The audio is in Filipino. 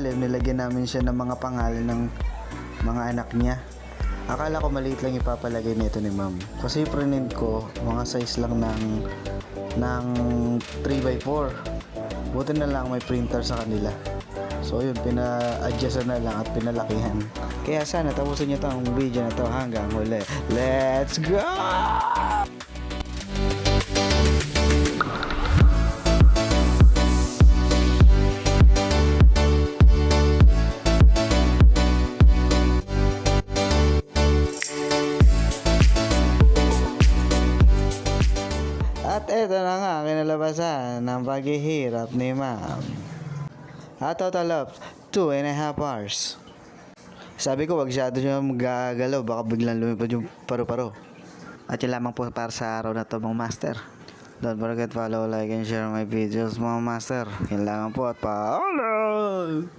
Nilagyan namin siya ng mga pangalan ng mga anak niya. Akala ko maliit lang ipapalagay nito ni ma'am. Kasi print ko, mga size lang ng 3x4. Buti na lang may printer sa kanila. So yun, pina-adjustan na lang at pinalakihan. Kaya sana tapusin niyo tong video na to hanggang huli. Let's go! At eto na nga, kinalabasan ng paghihirap ni ma'am. A total of 2.5 hours. Sabi ko, wag masyado nyo magagalaw, baka biglang lumipad yung paru-paro. At yun lamang po para sa araw na to mga master. Don't forget follow, like, and share my videos mga master. Yun lamang po at paalam!